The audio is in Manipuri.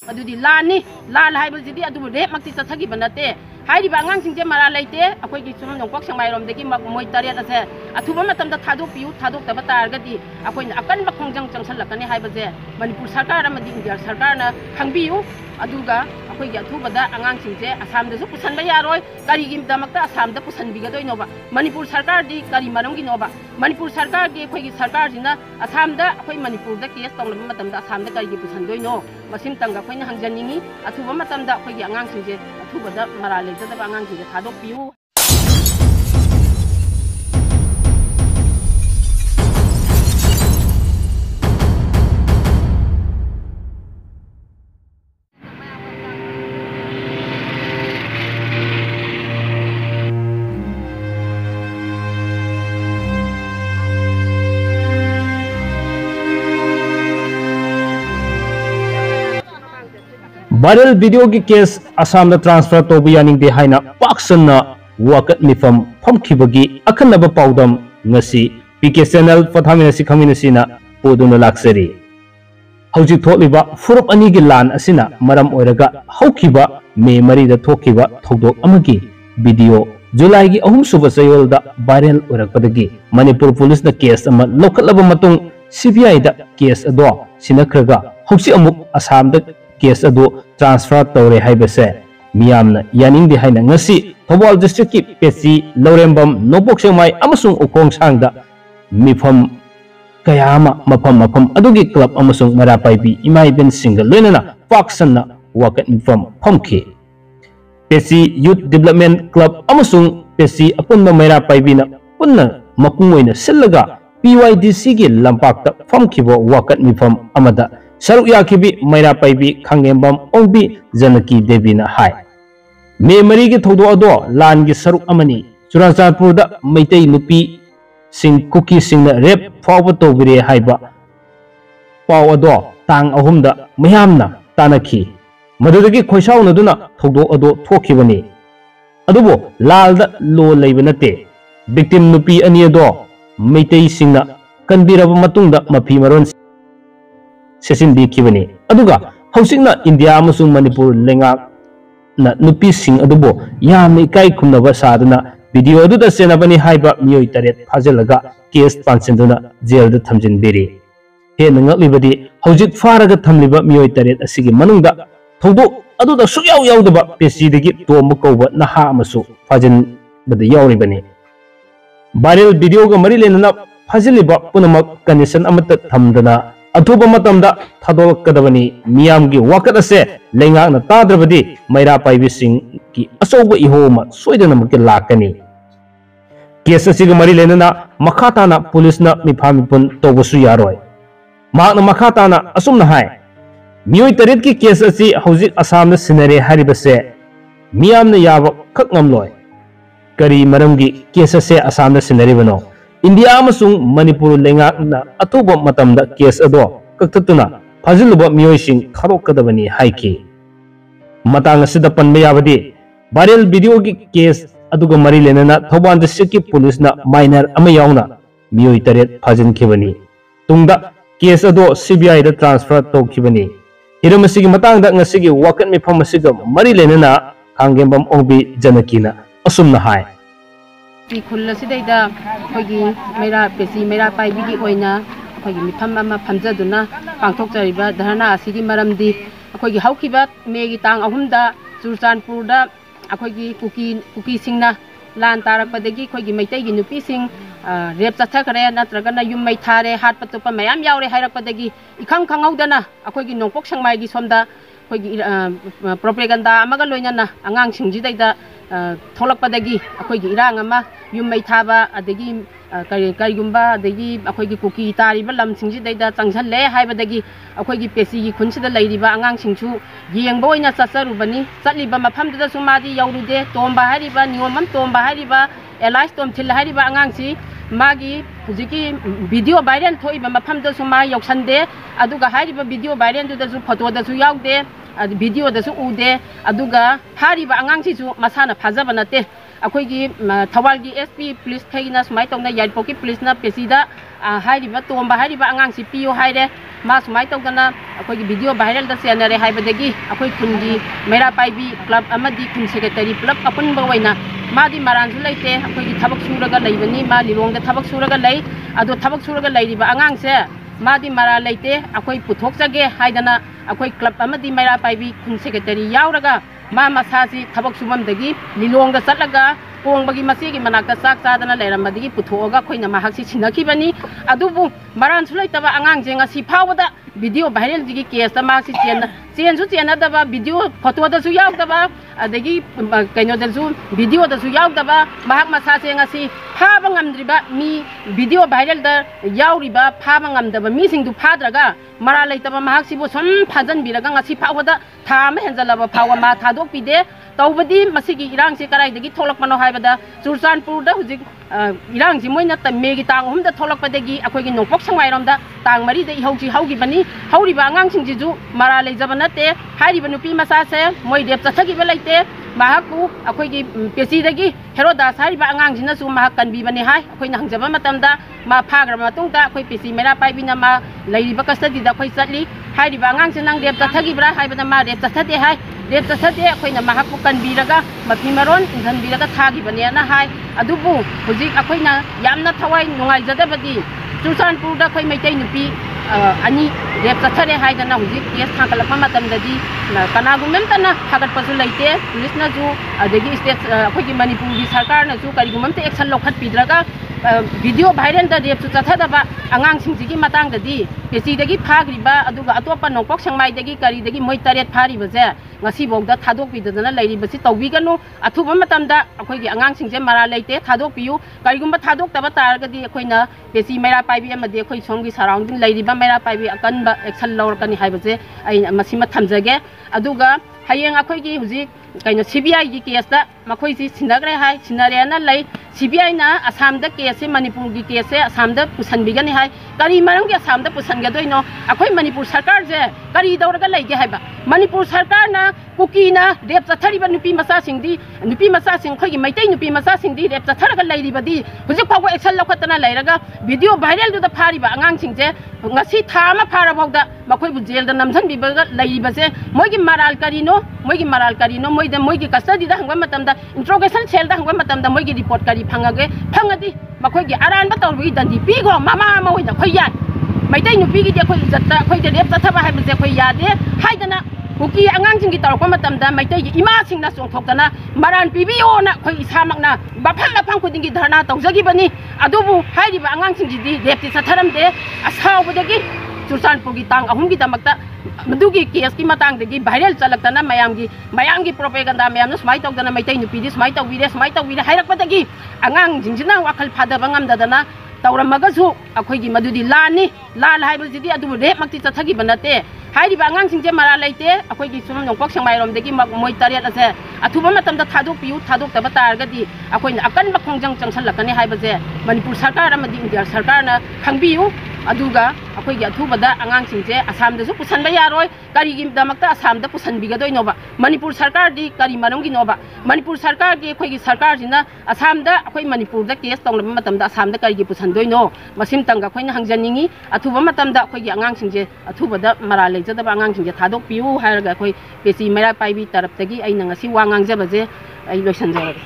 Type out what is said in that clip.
अदुदी लानी लाल हाइबसिदी अदुबु रेप मक्ति चथगी बनते हाइरिबा आंगांग सिंजे मरा लेते अखोइगी सुम नोंपक संमाइरोमदगी मोय तरेट असे अथुबा मतमदा थादोपियु थादोक्तबा तारगदी अखोइना अकनबा खोंजंग चंगसलकनी हाइबजे मणिपुर सरकार अमदि इंडिया सरकारना खंबियु अदुगा अखोइगी अथुबदा आंगांग सिंजे आसामदसु पुसनबा यारोय करिगी दमक्ता आसामदा पुसनबिगदोइनोबा मणिपुर सरकार दी करि मरमगी नोबा मणिपुर सरकार दी अखोइगी सरकार जिना आसामदा अखोइ मणिपुरदा केस तोंगलबा मतमदा आसामदा करिगी पुसनदोइनो मसिम तंगा अखोइना हंजनिंगी अथुबा मतमदा अखोइगी आंगांग सिंजे अथुबदा मरा लेजदबा आंगांग सिंजे थादोपियु वायरल वीडियो की केस असम ट्रांसफर तौब यानिंगदे हाइना पाक्सना वाकत मिफम फमखिबगी अखनब पाउदम ngasi पीके चैनल पथामिनसी खमिनसीना पोदुना लाक्सरी हौजि थोलिबा फुरुप अनि गी लान असिना मरम ओइरगा हौखिबा मे मरीदा थोखिबा थौदोक अमगी वीडियो जुलाई की अहुम सुब चयोलदा वायरल ओइरकपदगी मणिपुर पुलिस ना केस अमा लौखलबा मतुंग सीबीआई दा केस अदो सिनखरगा हौसि अमुक असम दा केस अदो ट्रांसफर तौरे हाइबसे मियामना यानिंगदे हाइना ngasi थौबाल डिस्ट्रिक्ट की पेसी लौरेंबम नोबोक सेमाई अमसुंग उखोंग सांगदा मिफम कयामा मफम अदुगी क्लब अमसुंग मरा पाइबी इमाइबेन सिंगल लोइनना पाक्सना वाकत मिफम फमखे पेसी यूथ डेवलपमेंट क्लब अमसुंग पेसी अपुनबा मैरा पाइबीना पुन्ना मपुंग ओइना सिल्लगा PYDC की लंपाक्ता फमखिबो वाकत मिफम अमदा सरुक याखिबी मैरा पाइबी खंगेंबम ओंबी जनकी देवीना हाय मे मरी के थौदो अदो लान की सरुक अमनी चुराचांदपुर दा मैतै नुपी सिंग कुकी सिंग रेप फाव तौबिरे हाइबा पाव अदो तांग अहुमदा मयामना तानखी मदुदगी खोइसाउनदुना थौदो अदो थोखिबनी अदुबो लालदा लो लैबा नते विक्टिम नुपी अनि अदो मैतै सिंगना कनबिरब मतुंगदा मफी मरोन सेसिन बिखिबनी अदुगा हौसिंगना इंडिया अमसुंग मणिपुर लेंगा ना नुपी सिंग अदुबो यामनि काई खुमनबा सादना वीडियो अदुदा सेनाबनी हाइबा मियोय तरेट फाजलगा केस पांसिंदुना जेल द थमजिनबिरी हे नंगलिबदी हौजिक फारगा थमलिबा मियोय तरेट असिगी मनुंगदा थौदो अदुदा सुयाव यावदबा पेसीदगी तोम कौबा नहा अमसु फाजिन बद यावरिबनी वायरल वीडियो गा मरी लेनना फाजिलिबा पुनमक कंडीशन अमत थमदना अथुब मतमदा थादोलकदबनी मियाम की वाकत असे लेंगाना ताद्रबदी मैरा पाइबी सिंह की अचौब इहोमा सोइदनमक लाकनी केस असिग मरी लेनना मखाताना पुलिसना मिफामिपुन तौबसु यारोय माकना मखाताना असुमना हाय मियोय तरेट की केस असि हौजिक असमना सिनरे हारिबसे मियामना याब खकंगमलोय करी मरमगी केस असे असमना सिनरिबनो इंडिया अमसुंग मणिपुर लेंगाना अथुब मतमदा केस अदो कक्ततुना फाजिलुबा मियोयसिंग थारोकदबनी हाइकी मतांग असिदा पनबा याबदी वायरल वीडियो की केस अदुगा मरी लेनना थौबाल डिस्ट्रिक्ट की पुलिसना माइनर अमा यावना मियोय तरेट फाजिनखिबनी तुंगदा केस अदो सीबीआई दा ट्रांसफर तौखिबनी हिरम असिगी मतांगदा ngasiगी वाकत मिफम असिगा मरी लेनना खांगेंबम ओंबी जनकीना असुमना हाय खुल्लसिदैदा अखोइगी मैरा पेसी मैरा पाइबिगी ओइना अखोइगी मिफम अमा फमजदुना पांथोकजरिबा धरना असिगी मरमदी अखोइगी हौखिबा मेगी तांग अहुमदा चुरचांदपुरदा अखोइगी कुकी सिंगना लान तारकपदगी अखोइगी मैतैगी नुपीसिंग रेप चथखरे नत्रगना युम मै थारे हात पतोपा मयाम यावरे हाइरकपदगी इखंग खंगौदना अखोइगी नोंपोक संमाइगी सोमदा अखोइगी प्रोपेगेंडा अमगा लोइनना अंगांग सिंजिदैदा थोलकपदगी अखोइगी इरांग अमा युम मै थाबा अदगी करिगुम्बा अदगी अखोइगी कुकी तारिबा लमसिंजिदैदा चंगसले हाइबदगी अखोइगी पेसीगी खुनसिदा लैरिबा अंगांग सिंसु येंगबा ओइना चचरुबनी चटलिबा मफमदसु मादी यौरुदे तोंबा हारिबा नियमम तोंबा हारिबा एलाइस तोमथिल हारिबा अंगांगसी मागी हुजिकी वीडियो वायरल थोइबा मफमदसु मा यौसंदे अदुगा हारिबा वीडियो वायरल दुदसु फोटोदसु यावदे वीडियो दसु उदे अदुगा हारिबा अंगांगसिसु मसाना फाजबा नते अखोगी थवाल की एसपी पुलिस खैना सुमाय तौना याइपोकी पुलिस ना पेसीदा हाइरिबा तोंबा हाइरिबा आंगांग सि पियो हाइरे मा सुमाय तौदना अखोगी वीडियो वायरल दा सेनरे हाइबदगी अखोई खुनगी मेरा पाइबी क्लब अमदी खुन सेक्रेटरी पुलप अपुनबा वैना मादी मरानसु लैते अखोगी थबक सुरगा लैबनी मा लिलोंग दा थबक सुरगा लै अदो थबक सुरगा लैरिबा आंगांग से मादी मरा लैते अखोई पुथोकजगे हाइदना अखोई क्लब अमदी मेरा पाइबी खुन सेक्रेटरी यावरगा मा मसासी थबक सुममदगी लिलोंग दा चटलगा पोंबगी मसीगी मनाका चाक चादना लेरमदगी पुथोगा खोइना माहाक्सी सिनखिबनी अदुबु मरानसु लैतबा आंगांग जेंगा सिफावदा वीडियो वायरल जी केस ता मासी चेनसु चेनदबा वीडियो फोटो दसु यावदबा अदगी कइनोदसु वीडियो दसु यावदबा माहाक मसासे ngasi फाबा ngamdriba मी वीडियो वायरल दा यावरिबा फाबा ngamदबा मी सिंगदु फाद्रगा मरा लैतबा माहाक सिबो सम फाजन बिरगा ngasi फावदा था मा हेंजलबा फावा मा थादोक पिदे तौबदी मसिगी इरांग से कराइदगी थोलकपनो हाइबदा चुरचानपुर दा हुजिक इरांग से मोइना तमेगी तांग हुम दा थोलकपदगी अखोगी नोपक संवाइरम दा तांग मरी दा हौजी हौगिबनी हौरिबा आंगांग सिंजिजु मरा लेजबा नते हाइरिबा नुपी मसा से मोइ रेप चथगिबा लैते माहाकु अखोगी पेसीदगी हेरोदास हाइरिबा आंगांग सिनसु माहाक कनबिबने हाइ अखोइना हंगजबा मतमदा मा फाग्रा मतुंगदा अखोई पेसी मेरा पाइबिना मा लैरिबा कस्टडी दा अखोई चटली हाइरिबा आंगांग से नंग रेप चथगिब्रा हाइबदा मा रेप चथदे हाइ रेप चथदे अखोइना माहाकु कनबिरगा मफि मरोन इंधनबिरगा थागिबनेना हाइ अदुबु हुजिक अखोइना यामना थवाइ नुंगाइजदबदी चुरचानपुर दा अखोई मैतै नुपी अनि रेप चथरे हाइदना हुजिक केस थांकलपा मतमददी कनागुममतना फागतपसु लैते पुलिसनाजु अदगी स्टेट अखोगी मणिपुर सरकारनाजु करिगुममते एक्शन लौखतपिद्रगा वीडियो वायरल दा रेप चथदबा आंगांसिंजिगी मतांगददी पेसीदगी फाग्रिबा अदुगा अतोपा नोपक संमाइदगी करिदगी मोइ तरेत फारिबजे ngasi bogda thadok pidana lairi basi tawbiganu athuba matamda akhoi angangsingje mara leite thadok piu karigumba thadok taba targadi akhoi na pesi mera paibi amade akhoi somgi surrounding lairi ba mera paibi akanba action lawrkani haibase ai masima thamjage aduga hayeng akhoi gi huji kaino CBI gi case da makhoi si sinagre hai sinare na lai CBI na Assam da case Manipur gi case Assam da pusan bigani hai kari marang gi Assam da pusan ga doino akhoi Manipur sarkar je kari dawraga laige haiba Manipur sarkar na kuki na rep chathariba nupi masa singdi nupi masa sing khoi gi maitai nupi masa singdi rep chatharaga lairiba di hujik phago action lokhatana lairaga video viral du da phariba angang singje ngasi thama phara bogda makhoi bu jail da namjan bibaga lairiba se moi gi maral karino moi da moi gi custody da hangwa matam da interrogation cell da hangwa matam da moi gi report kari phangage phangadi makhoi gi aran ba tawbi dandi pi go mama ma hoi da khoi ya maitai nupi gi de khoi jatta khoi de rep chathaba hai bu je khoi ya de haidana kuki angang sing gi tawko matam da maitai gi ima sing na songthokdana maran pibiyo na khoi isamakna bafam bafam khuding gi dharna tawjagi bani adubu hairiba angang sing gi di rep ti chatharam de asawbudagi Churachandpur की तांग अहुम की दमकता मधुगी केस की मतंग दगी वायरल चलक्तना मयाम की प्रोपेगेंडा मयाम सुमाय तौदना मैतै नुपीदी सुमाय तौबीरे हाइरकपदगी आंगांग जिंजना वाखल फादबा ngamdadana तौरमगसु अखोइगी मधुदी लानी लाल हाइबसिदी अदुबु रेप मक्ति चथगी बनते हाइरिबा आंगांग सिंजे मरा लैते अखोइगी सुम नोंपक संमाइरोमदगी मोइ तरेत असे अथुबा मतमदा थादोक तब तारगदी अखोइना अकन बखोंजंग चंगसलकने हाइबसे मणिपुर सरकार अमदी इंडिया सरकारना खंगबियु अदुगा अखोइगी अथुबदा आंगांग सिंजे आसामदसु पुसनबा यारोय करिगी दमकता आसामदा पुसनबिगदोइनोबा मणिपुर सरकार दी करि मरमगी नोबा मणिपुर सरकार की अखोइगी सरकार जिना आसामदा अखोइ मणिपुरदा केस तौनबा मतमदा आसामदा करिगी पुसनदोइनो मसिम तंगा अखोइना हंगजनिंगी अथुबा मतमदा अखोइगी आंगांग सिंजे अथुबदा मरा लेजदबा आंगांग सिंजे थादोक पियु हायरगा अखोइ पेसी मेरा पाइबी तरफतगी अइना ngasi wa ngangjabase ai loisanjare